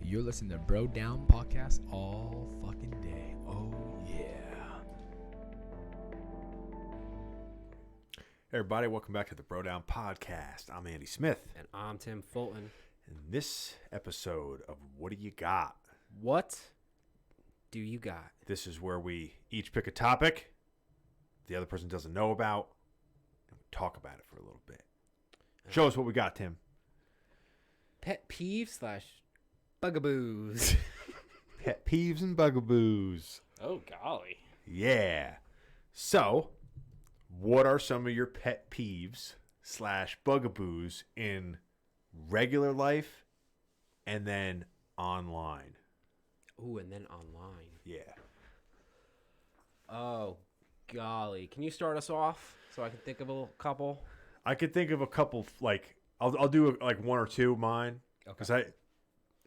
You're listening to Bro Down Podcast all fucking day. Oh, yeah. Hey everybody, welcome back to the Bro Down Podcast. I'm Andy Smith. And I'm Tim Fulton. In this episode of What Do You Got? What do you got? This is where we each pick a topic the other person doesn't know about, and we talk about it for a little bit. Show us what we got, Tim. Pet peeves / bugaboos. Pet peeves and bugaboos. Oh, golly. Yeah. So, what are some of your pet peeves / bugaboos in regular life and then online? Ooh, and then online. Yeah. Oh, golly. Can you start us off so I can think of a couple? I could think of a couple, like, I'll do like one or two of mine. Because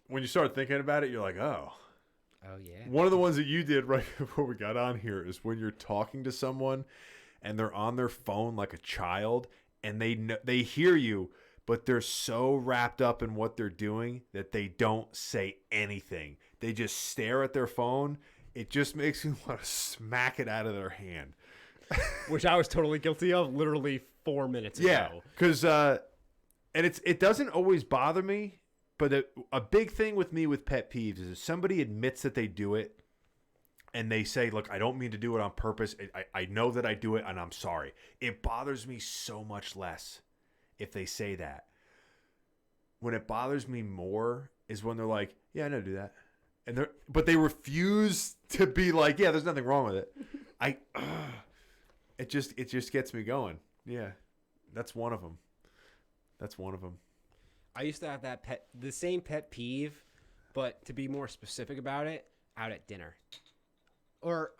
when you start thinking about it, you're like, oh. Oh, yeah. One of the ones that you did right before we got on here is when you're talking to someone and they're on their phone like a child and they hear you, but they're so wrapped up in what they're doing that they don't say anything. They just stare at their phone. It just makes me want to smack it out of their hand. Which I was totally guilty of literally 4 minutes ago. Yeah, because and it doesn't always bother me, but a big thing with me with pet peeves is if somebody admits that they do it and they say, look, I don't mean to do it on purpose. I know that I do it and I'm sorry. It bothers me so much less if they say that. When it bothers me more is when they're like, yeah, I know to do that. But they refuse to be like, yeah, there's nothing wrong with it. It just gets me going. Yeah, that's one of them. I used to have the same pet peeve, but to be more specific about it, out at dinner. Or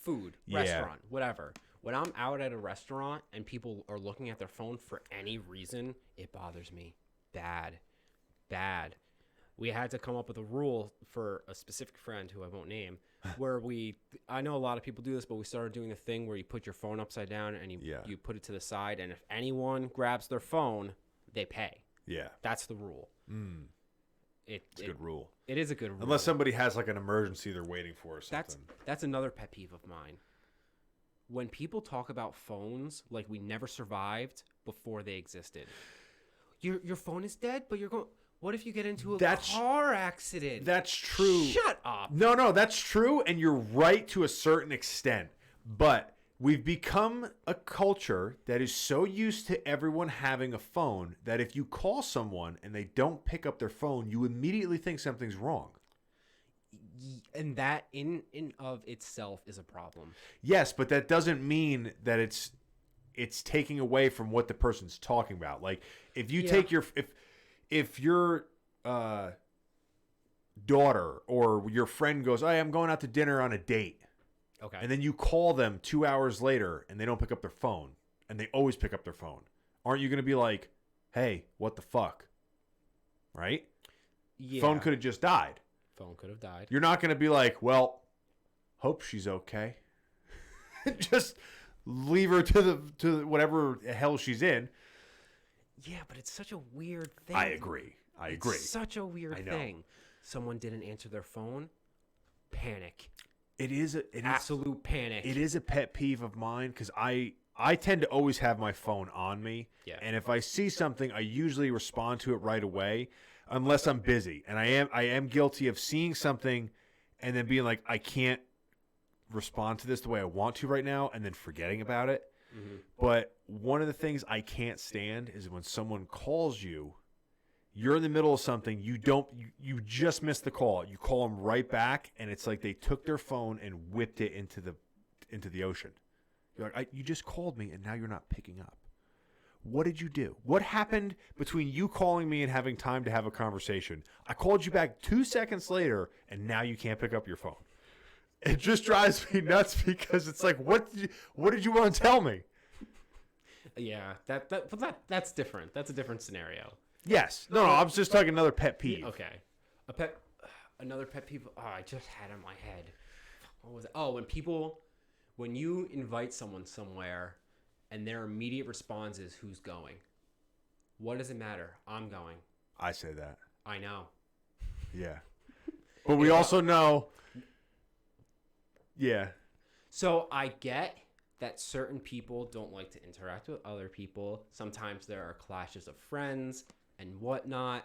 food, restaurant, whatever. When I'm out at a restaurant and people are looking at their phone for any reason, it bothers me. Bad. We had to come up with a rule for a specific friend who I won't name, where I know a lot of people do this, but we started doing a thing where you put your phone upside down and you put it to the side, and if anyone grabs their phone, they pay. Yeah. That's the rule. It's a good rule. It is a good rule. Unless somebody has like an emergency they're waiting for or something. That's another pet peeve of mine. When people talk about phones like we never survived before they existed. Your phone is dead, but you're going... What if you get into a car accident? That's true. Shut up. No, that's true, and you're right to a certain extent. But we've become a culture that is so used to everyone having a phone that if you call someone and they don't pick up their phone, you immediately think something's wrong. And that in of itself is a problem. Yes, but that doesn't mean that it's taking away from what the person's talking about. Like if you take if your daughter or your friend goes, hey, I'm going out to dinner on a date. Okay. And then you call them 2 hours later and they don't pick up their phone. And they always pick up their phone. Aren't you going to be like, hey, what the fuck? Right? Yeah. Phone could have just died. Phone could have died. You're not going to be like, well, hope she's okay. Just leave her to whatever the hell she's in. Yeah, but it's such a weird thing. I agree. It's such a weird thing. Someone didn't answer their phone. Panic. It is absolute panic. It is a pet peeve of mine because I tend to always have my phone on me. Yeah. And if I see something, I usually respond to it right away, unless I'm busy. And I am guilty of seeing something and then being like, I can't respond to this the way I want to right now, and then forgetting about it. Mm-hmm. But one of the things I can't stand is when someone calls you, you're in the middle of something, you just missed the call. You call them right back, and it's like they took their phone and whipped it into the ocean. You're like, you just called me, and now you're not picking up. What did you do? What happened between you calling me and having time to have a conversation? I called you back 2 seconds later, and now you can't pick up your phone. It just drives me nuts because it's like, what did you want to tell me? Yeah, that's different. That's a different scenario. Yes. No, I was just talking another pet peeve. Yeah, okay. Another pet peeve. Oh, I just had it in my head. What was it? Oh, when you invite someone somewhere and their immediate response is, who's going? What does it matter? I'm going. I say that. I know. Yeah. But we also know. Yeah. So I get that certain people don't like to interact with other people. Sometimes there are clashes of friends and whatnot.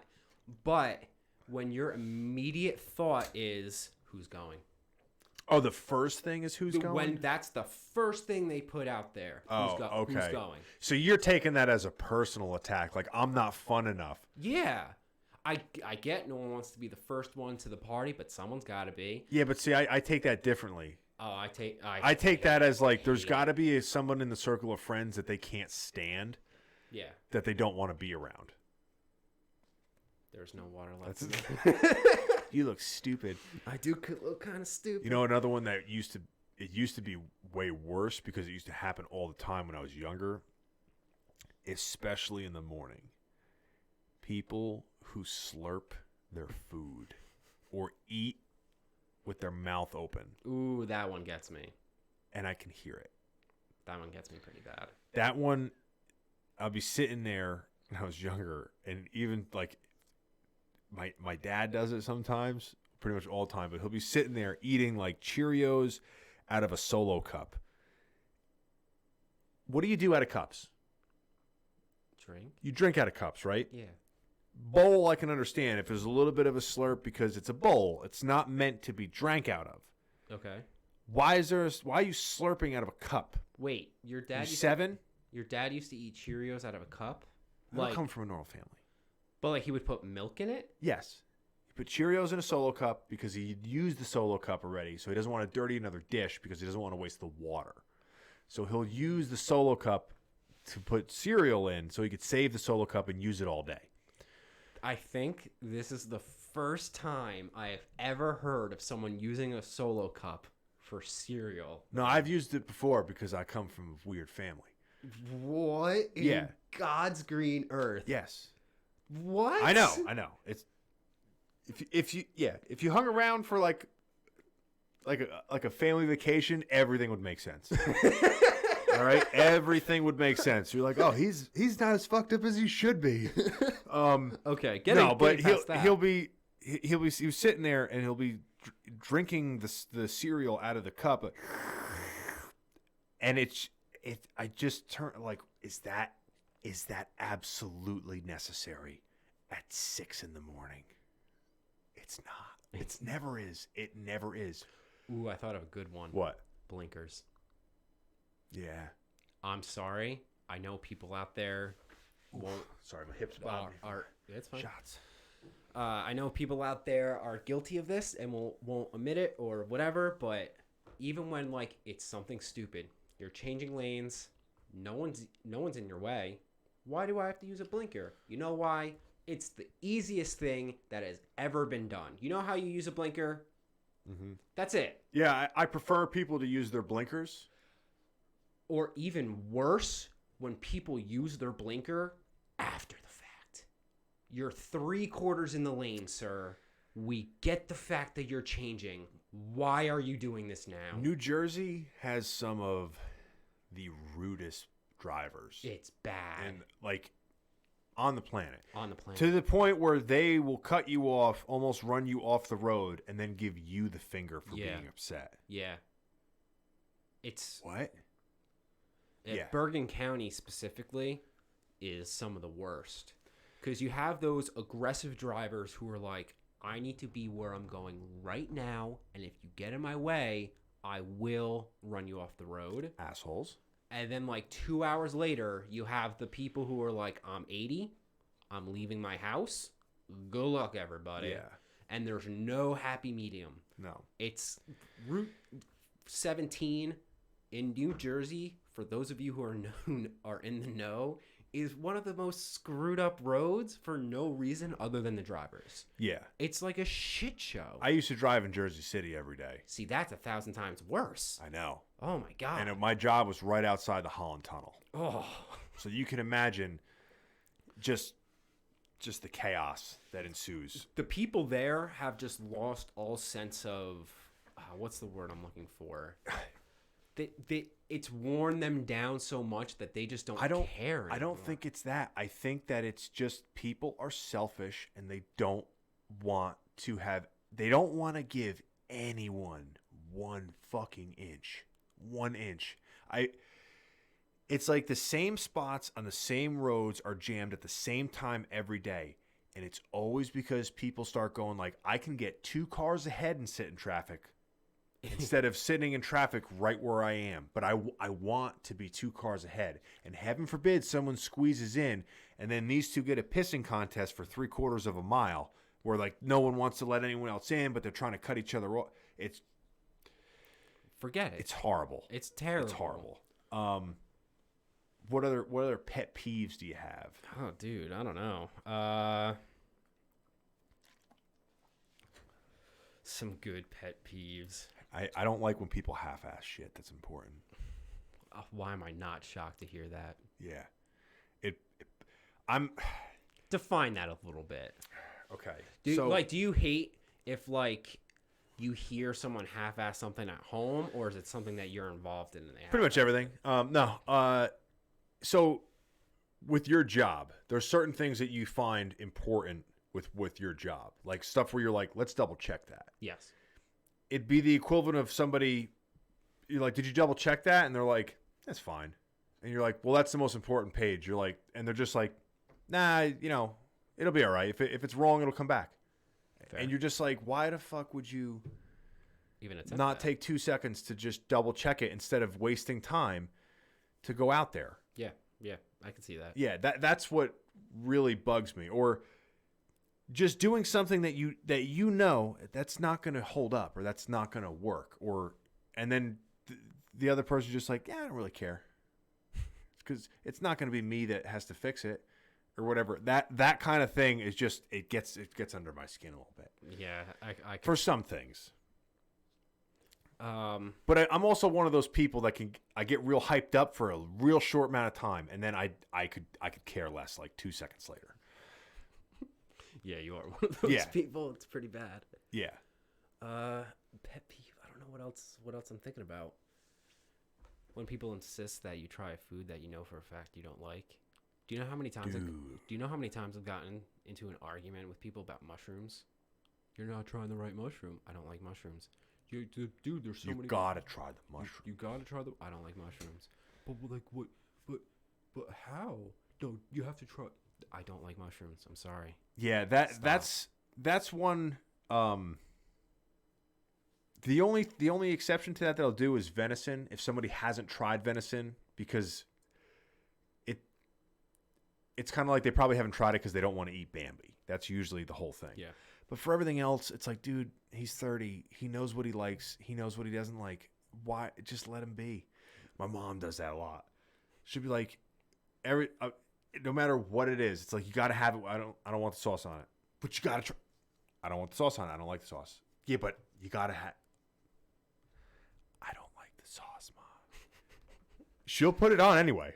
But when your immediate thought is, who's going? Oh, the first thing is who's going? When that's the first thing they put out there. Okay. Who's going? So you're taking that as a personal attack. Like, I'm not fun enough. Yeah. I get no one wants to be the first one to the party, but someone's got to be. Yeah, but see, I take that differently. Oh, I take that as like there's got to be someone in the circle of friends that they can't stand. Yeah. That they don't want to be around. There's no water left. You look stupid. I do look kind of stupid. You know, another one that used to be way worse because it used to happen all the time when I was younger, especially in the morning. People who slurp their food or eat with their mouth open. Ooh, that one gets me. And I can hear it. That one gets me pretty bad. That one, I'll be sitting there when I was younger, and even like my dad does it sometimes, pretty much all the time, but he'll be sitting there eating like Cheerios out of a Solo cup. What do you do out of cups? Drink? You drink out of cups, right? Yeah. Bowl, I can understand if there's a little bit of a slurp because it's a bowl. It's not meant to be drank out of. Okay. Why are you slurping out of a cup? Wait, your dad? Your dad used to eat Cheerios out of a cup. I don't come from a normal family. But like he would put milk in it. Yes, he put Cheerios in a Solo cup because he used the Solo cup already, so he doesn't want to dirty another dish because he doesn't want to waste the water. So he'll use the Solo cup to put cereal in, so he could save the Solo cup and use it all day. I think this is the first time I have ever heard of someone using a Solo cup for cereal. No, I've used it before because I come from a weird family. What in God's green earth? Yes. What? I know. It's if you hung around for like a family vacation, everything would make sense. All right, everything would make sense. You're like, oh, he's not as fucked up as he should be. Okay, he'll be sitting there and he'll be drinking the cereal out of the cup, and I just turn like, is that absolutely necessary at 6 a.m? It's not. It never is. It never is. Ooh, I thought of a good one. What? Blinkers. Yeah. I'm sorry. I know people out there won't. Sorry, my hips bother me. It's fine. Shots. I know people out there are guilty of this and won't admit it or whatever, but even when like it's something stupid, you're changing lanes, no one's in your way. Why do I have to use a blinker? You know why? It's the easiest thing that has ever been done. You know how you use a blinker? Mm-hmm. That's it. Yeah, I prefer people to use their blinkers. Or even worse, when people use their blinker after the fact. You're 3/4 in the lane, sir. We get the fact that you're changing. Why are you doing this now? New Jersey has some of the rudest drivers. It's bad. And like on the planet. To the point where they will cut you off, almost run you off the road, and then give you the finger for being upset. Yeah. It's... What? Bergen County specifically is some of the worst. Because you have those aggressive drivers who are like, I need to be where I'm going right now, and if you get in my way, I will run you off the road. Assholes. And then like 2 hours later, you have the people who are like, I'm 80, I'm leaving my house. Good luck, everybody. Yeah. And there's no happy medium. No. It's Route 17 in New Jersey, for those of you who are in the know, is one of the most screwed up roads for no reason other than the drivers. Yeah. It's like a shit show. I used to drive in Jersey City every day. See, that's 1,000 times worse. I know. Oh, my God. And my job was right outside the Holland Tunnel. Oh. So you can imagine just the chaos that ensues. The people there have just lost all sense of... what's the word I'm looking for? It's worn them down so much that they just don't care anymore. I don't think it's that. I think that it's just people are selfish and they don't want to have they don't want to give anyone 1 fucking inch. 1 inch. It's like the same spots on the same roads are jammed at the same time every day. And it's always because people start going like, I can get 2 cars ahead and sit in traffic instead of sitting in traffic right where I am. But I want to be 2 cars ahead. And heaven forbid someone squeezes in and then these two get a pissing contest for 3/4 of a mile where like no one wants to let anyone else in, but they're trying to cut each other off. Forget it. It's horrible. It's terrible. It's horrible. What other pet peeves do you have? Oh, dude, I don't know. Some good pet peeves. I don't like when people half-ass shit. That's important. Why am I not shocked to hear that? Yeah. Define that a little bit. Okay. Do you hate if like you hear someone half-ass something at home, or is it something that you're involved in? And they pretty much everything. No. So with your job, there's certain things that you find important with your job, like stuff where you're like, let's double check that. Yes. It'd be the equivalent of somebody, you're like, did you double check that? And they're like, that's fine. And you're like, well, that's the most important page. You're like, and they're just like, nah, it'll be all right. If it's wrong, it'll come back. Fair. And you're just like, why the fuck would you even attempt not that? take 2 seconds to just double check it instead of wasting time to go out there? Yeah, I can see that. Yeah, that's what really bugs me. Or just doing something that you know that's not going to hold up or that's not going to work. And then the other person's just like, yeah, I don't really care. Because it's not going to be me that has to fix it or whatever. That kind of thing is just, it gets under my skin a little bit. Yeah, I for some things. But I'm also one of those people that I get real hyped up for a real short amount of time, and then I could care less like 2 seconds later. Yeah, you are one of those people. It's pretty bad. Yeah. Pet peeve. I don't know what else I'm thinking about. When people insist that you try a food that you know for a fact you don't like. Do you know how many times I've gotten into an argument with people about mushrooms? You're not trying the right mushroom. I don't like mushrooms. Dude, there's so many. You gotta try the mushroom. You gotta try them. I don't like mushrooms. But like what? But how? No, you have to try. I don't like mushrooms. I'm sorry. Yeah, that's one. The only exception to that I'll do is venison. If somebody hasn't tried venison, because it's kind of like they probably haven't tried it because they don't want to eat Bambi. That's usually the whole thing. Yeah. But for everything else, it's like, dude, he's 30. He knows what he likes. He knows what he doesn't like. Why? Just let him be. My mom does that a lot. She'd be like, no matter what it is, it's like, you got to have it. I don't want the sauce on it. But you got to try. I don't want the sauce on it. I don't like the sauce. Yeah, but you got to have. I don't like the sauce, Mom. She'll put it on anyway.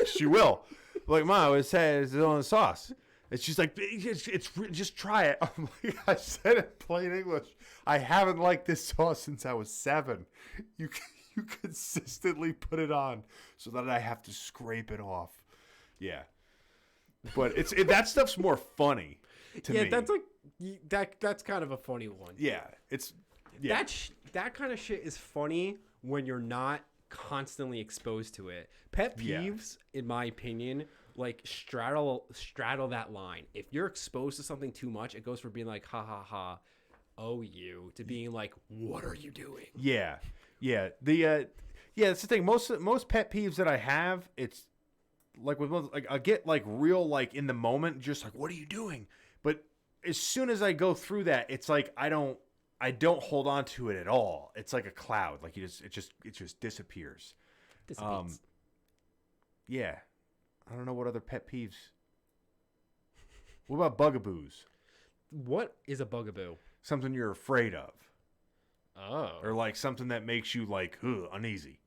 She will. Like, Mom, it says it's on the sauce. And she's like, it's just try it. I'm like, I said in plain English, I haven't liked this sauce since I was 7. You consistently put it on so that I have to scrape it off. Yeah. But that stuff's more funny to me. Yeah, that's like that's kind of a funny one. Yeah, that kind of shit is funny when you're not constantly exposed to it. Pet peeves, in my opinion, like straddle that line. If you're exposed to something too much, it goes from being like, ha ha ha, oh you, to being like, what are you doing? Yeah. That's the thing. Most pet peeves that I have, it's like I get like real like in the moment, just like, what are you doing? But as soon as I go through that, it's like I don't hold on to it at all. It's like a cloud. Like it just disappears. Dissipates. Yeah. I don't know what other pet peeves. What about bugaboos? What is a bugaboo? Something you're afraid of. Oh. Or like something that makes you like uneasy.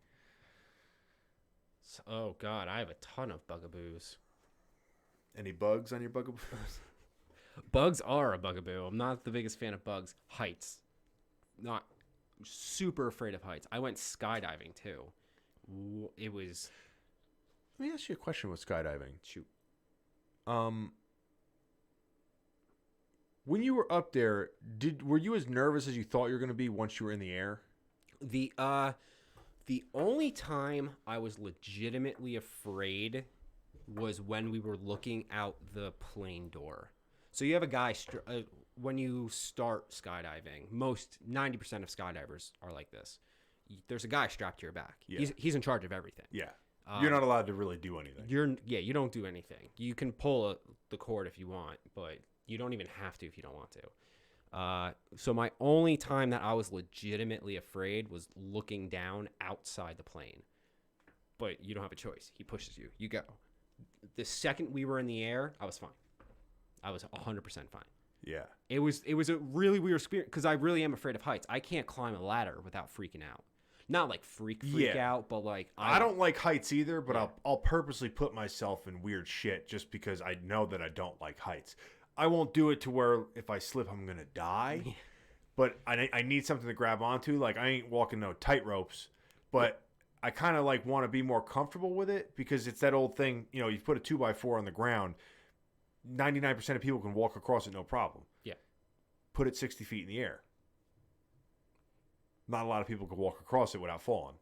Oh God, I have a ton of bugaboos. Any bugs on your bugaboos? Bugs are a bugaboo. I'm not the biggest fan of bugs. Heights. Not super afraid of heights. I went skydiving too. It was... Let me ask you a question with skydiving. Shoot. When you were up there, were you as nervous as you thought you were going to be once you were in the air? The only time I was legitimately afraid was when we were looking out the plane door. So you have a guy when you start skydiving. 90% of skydivers are like this. There's a guy strapped to your back. Yeah. He's in charge of everything. Yeah. You're not allowed to really do anything. You don't do anything. You can pull the cord if you want, but you don't even have to if you don't want to. So my only time that I was legitimately afraid was looking down outside the plane. But you don't have a choice. He pushes you. You go. The second we were in the air, I was fine. I was 100% fine. Yeah. It was a really weird experience because I really am afraid of heights. I can't climb a ladder without freaking out. Not like freak out, but like I don't like heights either, but I'll purposely put myself in weird shit just because I know that I don't like heights. I won't do it to where if I slip I'm gonna die, but I need something to grab onto. Like I ain't walking no tight ropes, but I kind of like want to be more comfortable with it because it's that old thing. You know, you put a 2x4 on the ground, 99% of people can walk across it no problem. Yeah. Put it 60 feet in the air. Not a lot of people can walk across it without falling.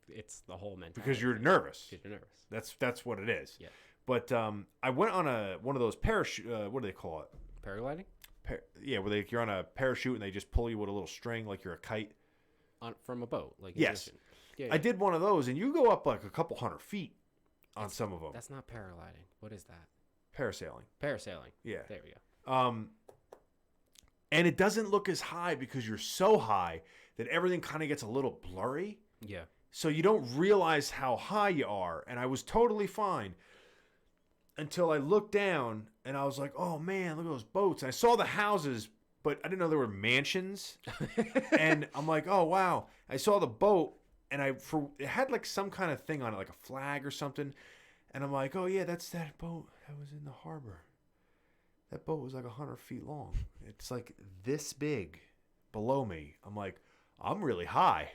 It's the whole mentality. Because you're nervous. Because you're nervous. That's what it is. Yeah. But I went on one of those parachute. What do they call it? Paragliding. Where you're on a parachute and they just pull you with a little string like you're a kite. From a boat, like yes. Yeah. I did one of those, and you go up like a couple hundred feet on some of them. That's not paragliding. What is that? Parasailing. Yeah. There we go. And it doesn't look as high because you're so high that everything kind of gets a little blurry. Yeah. So you don't realize how high you are. And I was totally fine until I looked down and I was like, oh man, look at those boats. And I saw the houses, but I didn't know there were mansions. And I'm like, oh wow. I saw the boat and it had like some kind of thing on it, like a flag or something. And I'm like, oh yeah, that's that boat that was in the harbor. That boat was like 100 feet long. It's like this big below me. I'm like, I'm really high.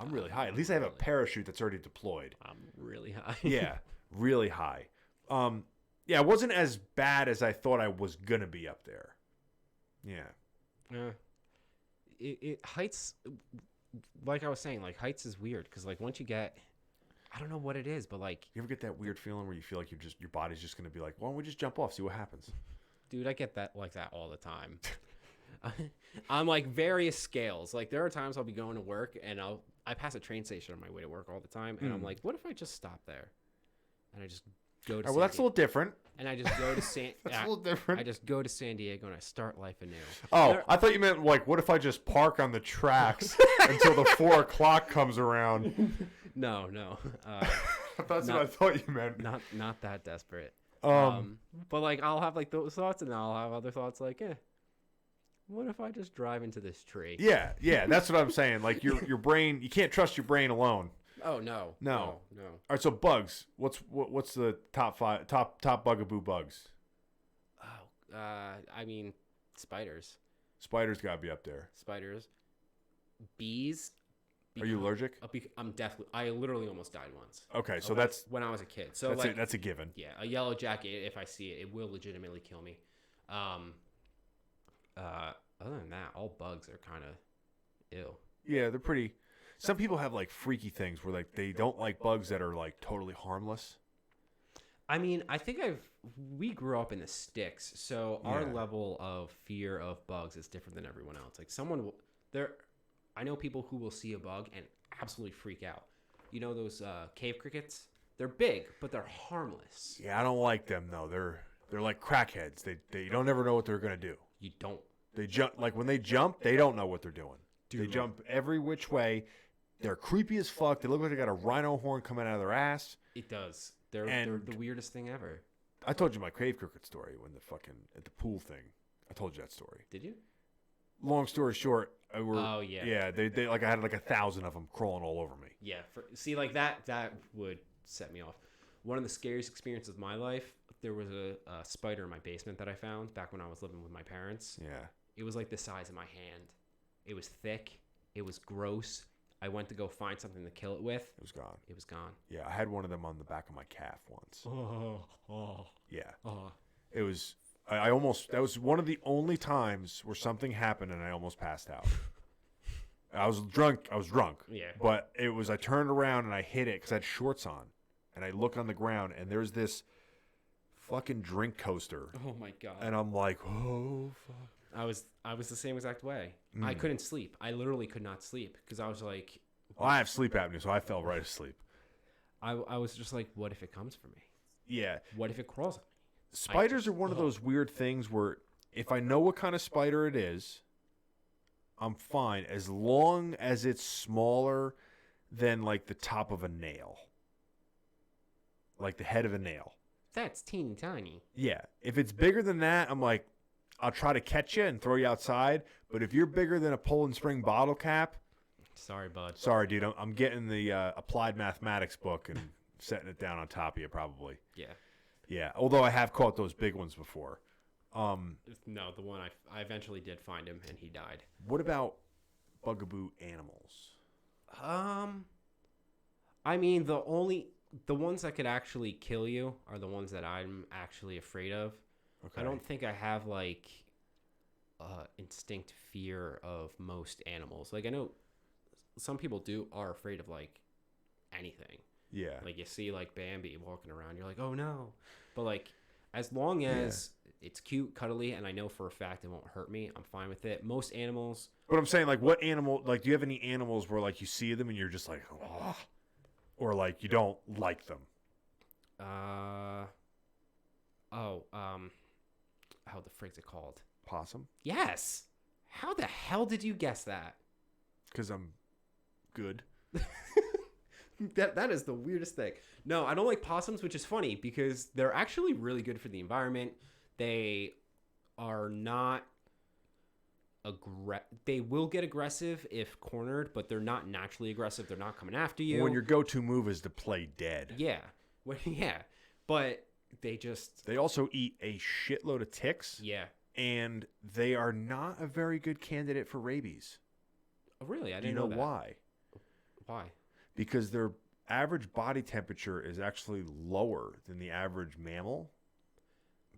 At least I have a parachute that's already deployed. I'm really high. Yeah, really high. Yeah, it wasn't as bad as I thought I was going to be up there. Yeah. Heights, like I was saying, like heights is weird because like once you get, I don't know what it is, but like. You ever get that weird feeling where you feel like your body's just going to be like, why don't we just jump off, see what happens? Dude, I get that all the time. On like various scales. Like there are times I'll be going to work and I pass a train station on my way to work all the time, and I'm like, what if I just stop there? And I just go to well, that's a little different. And I just go to That's a little different. I just go to San Diego and I start life anew. Oh, I thought you meant like, what if I just park on the tracks until the 4 o'clock comes around? No. That's what I thought you meant. Not that desperate. But like I'll have like those thoughts, and then I'll have other thoughts like, what if I just drive into this tree? Yeah, that's what I'm saying. Like your brain, you can't trust your brain alone. Oh no. All right, so bugs. What's the top bugaboo bugs? Oh, I mean, spiders. Spiders gotta be up there. Spiders, bees. Are you allergic? I'm definitely. I literally almost died once. Okay, so that's when I was a kid. So that's a given. Yeah, a yellow jacket. If I see it, it will legitimately kill me. Other than that, all bugs are kind of ew. Yeah, they're pretty. Some people have like freaky things where like they don't like bugs that are like totally harmless. I mean, I think we grew up in the sticks, so our level of fear of bugs is different than everyone else. Like I know people who will see a bug and absolutely freak out. You know those cave crickets? They're big, but they're harmless. Yeah, I don't like them though. They're like crackheads. They don't ever know what they're gonna do. You don't. They jump like when they jump, they don't know what they're doing. Dude. They jump every which way. They're creepy as fuck. They look like they got a rhino horn coming out of their ass. It does. They're the weirdest thing ever. I told you my cave cricket story when at the pool thing. I told you that story. Did you? Long story short, oh yeah. Yeah, they like I had like 1,000 of them crawling all over me. Yeah, see like that would set me off. One of the scariest experiences of my life, there was a spider in my basement that I found back when I was living with my parents. Yeah. It was like the size of my hand. It was thick. It was gross. I went to go find something to kill it with. It was gone. It was gone. Yeah, I had one of them on the back of my calf once. Oh. Yeah. Oh. It was. I almost, that was one of the only times where something happened and I almost passed out. I was drunk. Yeah. But it was, I turned around and I hit it because I had shorts on. And I look on the ground and there's this fucking drink coaster. Oh my God. And I'm like, oh, fuck. I was the same exact way. I couldn't sleep. I literally could not sleep because I was like, Well, I have sleep apnea, so I fell right asleep. I was just like, what if it comes for me? Yeah. What if it crawls on me? Spiders are one of those weird things where if I know what kind of spider it is, I'm fine as long as it's smaller than like the top of a nail. Like the head of a nail. That's teeny tiny. Yeah. If it's bigger than that, I'm like, I'll try to catch you and throw you outside. But if you're bigger than a Poland Spring bottle cap, sorry, bud. Sorry, dude. I'm getting the applied mathematics book and setting it down on top of you probably. Yeah. Yeah. Although I have caught those big ones before. No, the one I eventually did find him and he died. What about bugaboo animals? I mean, the ones that could actually kill you are the ones that I'm actually afraid of. Okay. I don't think I have like instinct fear of most animals. Like I know some people are afraid of like anything. Yeah. Like you see like Bambi walking around, you're like, oh no. But like as long as it's cute, cuddly, and I know for a fact it won't hurt me, I'm fine with it. Most animals. But I'm saying, like, what animal? Like, do you have any animals where like you see them and you're just like, oh, or like you don't like them? How the frig's it called? Possum. Yes. How the hell did you guess that? Because I'm good. That is the weirdest thing. No, I don't like possums, which is funny because they're actually really good for the environment. They are not they will get aggressive if cornered, but they're not naturally aggressive. They're not coming after you. When your go-to move is to play dead. Yeah. Yeah. But they also eat a shitload of ticks. Yeah. And they are not a very good candidate for rabies. Oh, really? I didn't know know that. why. Why? Because their average body temperature is actually lower than the average mammal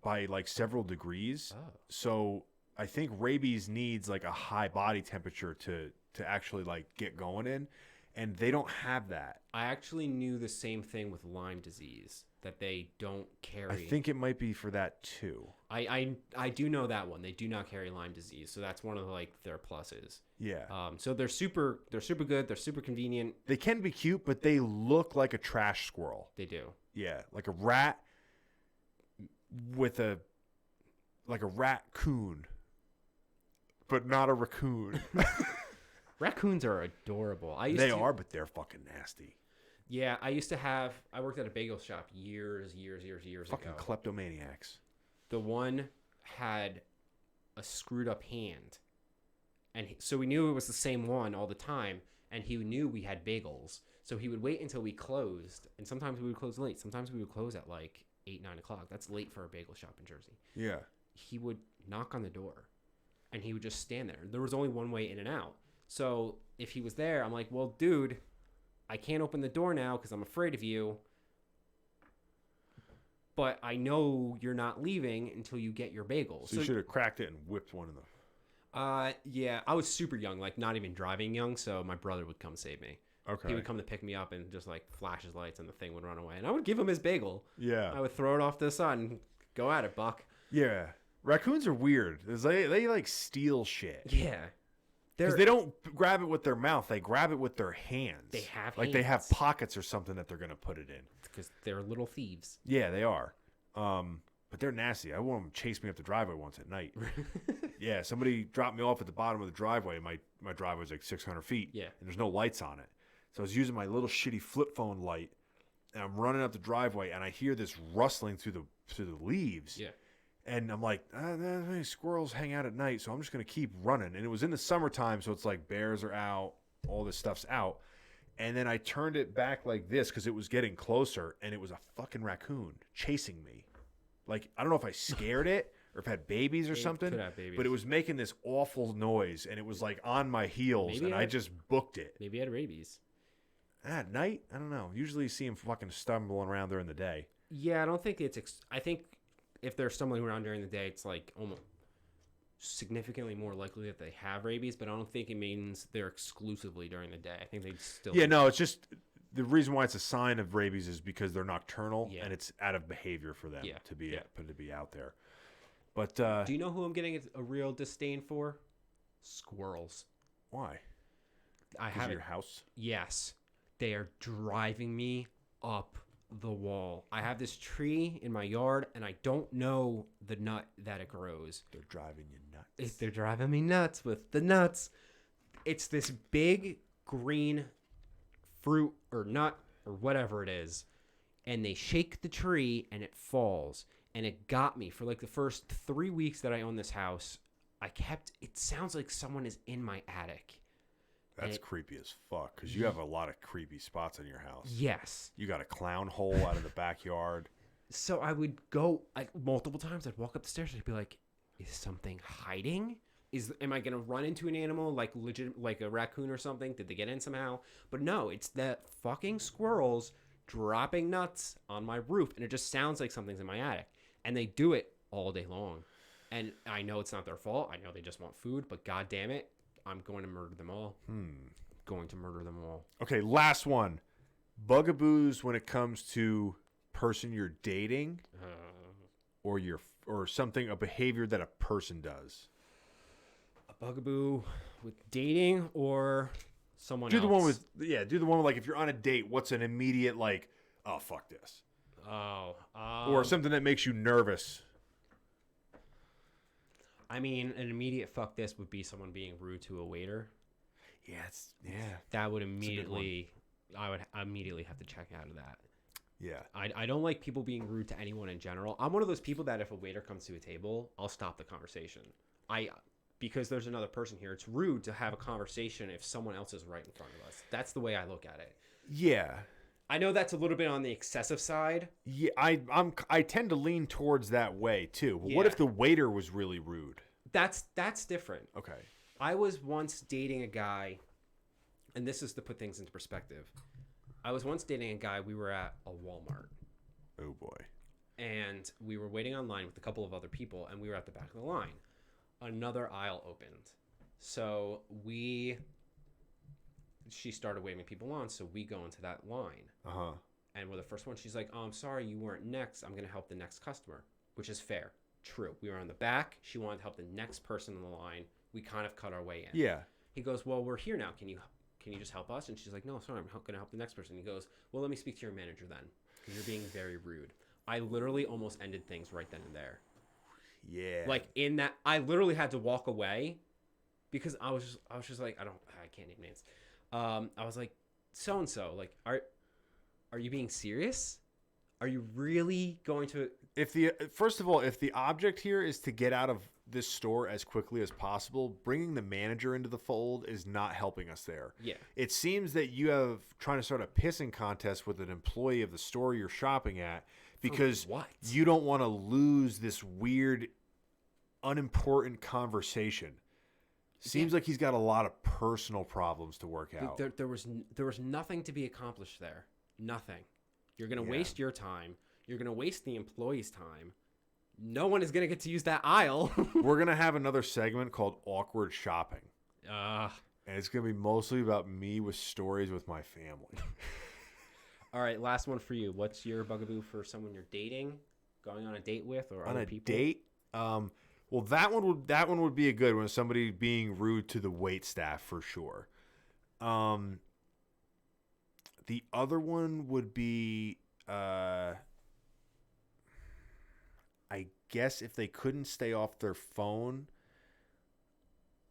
by like several degrees. Oh. So I think rabies needs like a high body temperature to actually like get going in, and they don't have that. I actually knew the same thing with Lyme disease, that they don't carry. I think it might be for that too. I do know that one. They do not carry Lyme disease, so that's one of like their pluses. Yeah. So they're super good. They're super convenient. They can be cute, but they look like a trash squirrel. They do. Yeah, like a rat with a raccoon, but not a raccoon. Raccoons are adorable. They are, but they're fucking nasty. Yeah, I worked at a bagel shop years ago. Fucking kleptomaniacs. The one had a screwed up hand. And so we knew it was the same one all the time. And he knew we had bagels. So he would wait until we closed. And sometimes we would close late. Sometimes we would close at like 8, 9 o'clock. That's late for a bagel shop in Jersey. Yeah. He would knock on the door. And he would just stand there. There was only one way in and out. So if he was there, I'm like, well, dude, I can't open the door now because I'm afraid of you. But I know you're not leaving until you get your bagels. So you should have cracked it and whipped one of them. Yeah, I was super young, like not even driving young, so my brother would come save me. Okay. He would come to pick me up and just like flash his lights and the thing would run away. And I would give him his bagel. Yeah. I would throw it off to the side and go at it, Buck. Yeah. Raccoons are weird. They like steal shit. Yeah. Because they don't grab it with their mouth. They grab it with their hands. They have like hands. They have pockets or something that they're going to put it in. Because they're little thieves. Yeah, they are. But they're nasty. I want them to chase me up the driveway once at night. Yeah, somebody dropped me off at the bottom of the driveway. My driveway was like 600 feet. Yeah. And there's no lights on it. So I was using my little shitty flip phone light. And I'm running up the driveway. And I hear this rustling through the leaves. Yeah. And I'm like, squirrels hang out at night, so I'm just going to keep running. And it was in the summertime, so it's like bears are out, all this stuff's out. And then I turned it back like this because it was getting closer, and it was a fucking raccoon chasing me. Like, I don't know if I scared it or if it had babies or something, could have babies. but it was making this awful noise, and it was like on my heels, and I just booked it. Maybe it had rabies. At night? I don't know. Usually you see them fucking stumbling around during the day. Yeah, I don't think it's... I think if they're stumbling around during the day, it's like almost significantly more likely that they have rabies, but I don't think it means they're exclusively during the day. I think they still. Yeah, no, it's just the reason why it's a sign of rabies is because they're nocturnal and it's out of behavior for them to be out there. But do you know who I'm getting a real disdain for? Squirrels. Why? I have your house. Yes, they are driving me up the wall. I have this tree in my yard, and I don't know the nut that it grows. They're driving you nuts. They're driving me nuts with the nuts. It's this big green fruit or nut or whatever it is, and they shake the tree, and it falls. And it got me for like the first 3 weeks that I own this house. It sounds like someone is in my attic. That's creepy as fuck because you have a lot of creepy spots in your house. Yes. You got a clown hole out of the backyard. So I would go multiple times. I'd walk up the stairs and I'd be like, is something hiding? Am I going to run into an animal like a raccoon or something? Did they get in somehow? But no, it's that fucking squirrels dropping nuts on my roof. And it just sounds like something's in my attic. And they do it all day long. And I know it's not their fault. I know they just want food. But God damn it, I'm going to murder them all. Going to murder them all. Okay, last one. Bugaboos when it comes to person you're dating or something, a behavior that a person does. A bugaboo with dating or someone else? Do the one with like if you're on a date, what's an immediate like, oh, fuck this. Or something that makes you nervous. I mean, an immediate fuck this would be someone being rude to a waiter. That would immediately, I would immediately have to check out of that. Yeah. I don't like people being rude to anyone in general. I'm one of those people that if a waiter comes to a table, I'll stop the conversation. Because there's another person here. It's rude to have a conversation if someone else is right in front of us. That's the way I look at it. Yeah. I know that's a little bit on the excessive side. Yeah, I tend to lean towards that way too. But what if the waiter was really rude? That's different. Okay. I was once dating a guy, and this is to put things into perspective. I was once dating a guy. We were at a Walmart. Oh boy. And we were waiting online with a couple of other people, and we were at the back of the line. Another aisle opened. So she started waving people on, so we go into that line. Uh-huh. And we're the first one. She's like, oh, I'm sorry you weren't next. I'm going to help the next customer, which is fair. True. We were on the back. She wanted to help the next person in the line. We kind of cut our way in. Yeah. He goes, well, we're here now. Can you just help us? And she's like, no, sorry, I'm going to help the next person. He goes, well, let me speak to your manager then, because you're being very rude. I literally almost ended things right then and there. Yeah. Like in that, I literally had to walk away because I was just like, I can't name names. I was like, so-and-so, like, are you being serious? Are you really going to? First of all, if the object here is to get out of this store as quickly as possible, bringing the manager into the fold is not helping us there. Yeah. It seems that you have trying to start a pissing contest with an employee of the store you're shopping at because you don't want to lose this weird, unimportant conversation. Seems like he's got a lot of personal problems to work out. There was nothing to be accomplished there. Nothing. You're going to waste your time. You're going to waste the employee's time. No one is going to get to use that aisle. We're going to have another segment called Awkward Shopping. And it's going to be mostly about me with stories with my family. All right, last one for you. What's your bugaboo for someone you're dating, going on a date with, or on other a people? Date? Well, that one would be a good one. Somebody being rude to the wait staff for sure. The other one would be, I guess if they couldn't stay off their phone,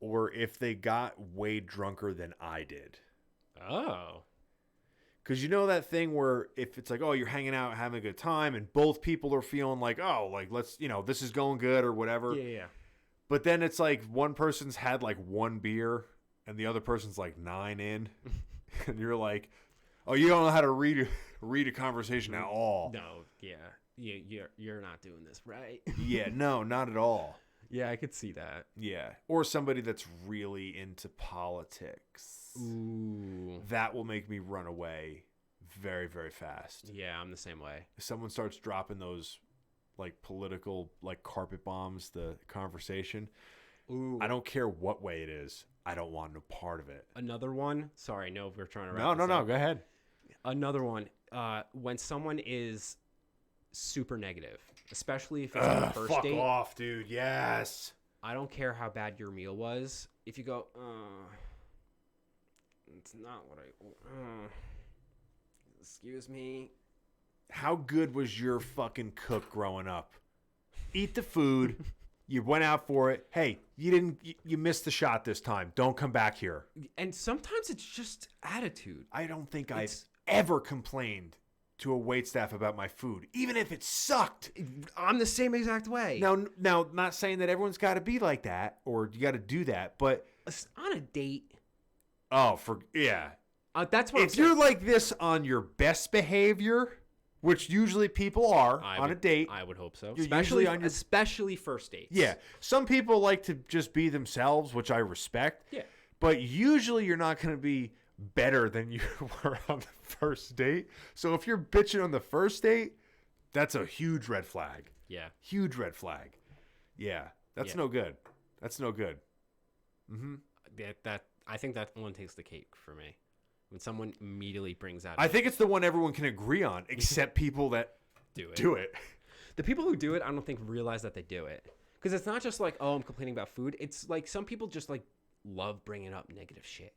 or if they got way drunker than I did. Oh. Because you know that thing where if it's like, oh, you're hanging out, having a good time, and both people are feeling like, oh, like, let's, this is going good or whatever. Yeah. But then it's like one person's had like one beer and the other person's like 9 in. And you're like, oh, you don't know how to read a conversation at all. No, yeah. You're not doing this right. Yeah, no, not at all. Yeah, I could see that. Yeah. Or somebody that's really into politics. Ooh. That will make me run away very, very fast. Yeah, I'm the same way. If someone starts dropping those like political like carpet bombs the conversation. Ooh. I don't care what way it is. I don't want no part of it. Another one. Sorry, no, we're trying to wrap this No. up. Go ahead. Another one. When someone is super negative, especially if it's on the first Fuck date. off, dude. Yes. I don't care how bad your meal was. If you go, it's not what excuse me. How good was your fucking cook growing up? Eat the food. You went out for it. Hey, you missed the shot this time. Don't come back here. And sometimes it's just attitude. I don't think I've ever complained to a waitstaff about my food, even if it sucked. I'm the same exact way. Now, not saying that everyone's got to be like that or you got to do that, but on a date. That's what. If you're like this on your best behavior, which usually people are on a date, I would hope so. Especially first dates. Yeah, some people like to just be themselves, which I respect. Yeah, but usually you're not going to be better than you were on the first date. So if you're bitching on the first date, that's a huge red flag. Yeah. Huge red flag. Yeah. That's no good. That's no good. Mm-hmm. I think that one takes the cake for me. When someone immediately brings out I think it's the one everyone can agree on, except people that do it. The people who do it, I don't think realize that they do it. Because it's not just like, oh, I'm complaining about food. It's like some people just like love bringing up negative shit.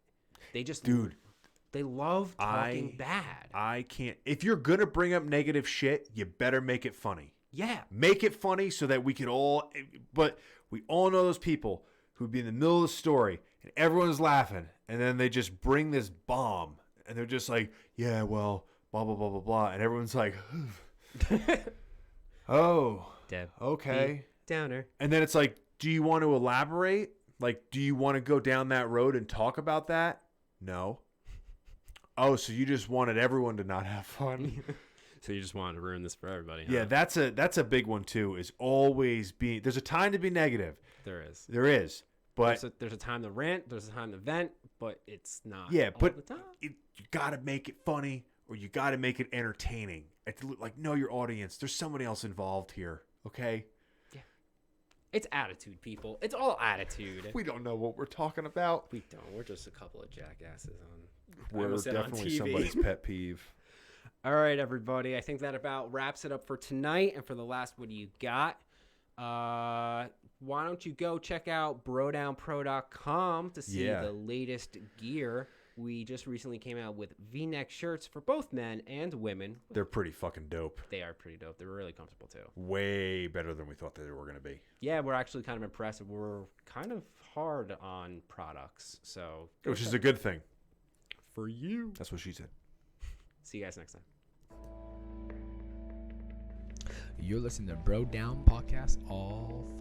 They just, they love talking bad. I can't. If you're going to bring up negative shit, you better make it funny. Yeah. Make it funny so that we can all, but we all know those people who'd be in the middle of the story and everyone's laughing. And then they just bring this bomb and they're just like, yeah, well, blah, blah, blah, blah, blah. And everyone's like, oh, Deb, okay. Downer. And then it's like, do you want to elaborate? Like, do you want to go down that road and talk about that? No. Oh, so you just wanted everyone to not have fun? So you just wanted to ruin this for everybody, huh? Yeah, that's a big one too, is always being, there's a time to be negative. There is. There is. But there's a time to rant, there's a time to vent, but it's not all the time. You got to make it funny or you got to make it entertaining. Like, know your audience. There's somebody else involved here, okay? Yeah. It's attitude, people. It's all attitude. We don't know what we're talking about. We don't. We're just a couple of jackasses on. We're definitely somebody's pet peeve. All right, everybody. I think that about wraps it up for tonight. And for the last, what do you got? Why don't you go check out brodownpro.com to see the latest gear. We just recently came out with V-neck shirts for both men and women. They're pretty fucking dope. They are pretty dope. They're really comfortable, too. Way better than we thought they were going to be. Yeah, we're actually kind of impressed. We're kind of hard on products, so... Which is a good thing. For you. That's what she said. See you guys next time. You're listening to Bro Down Podcast all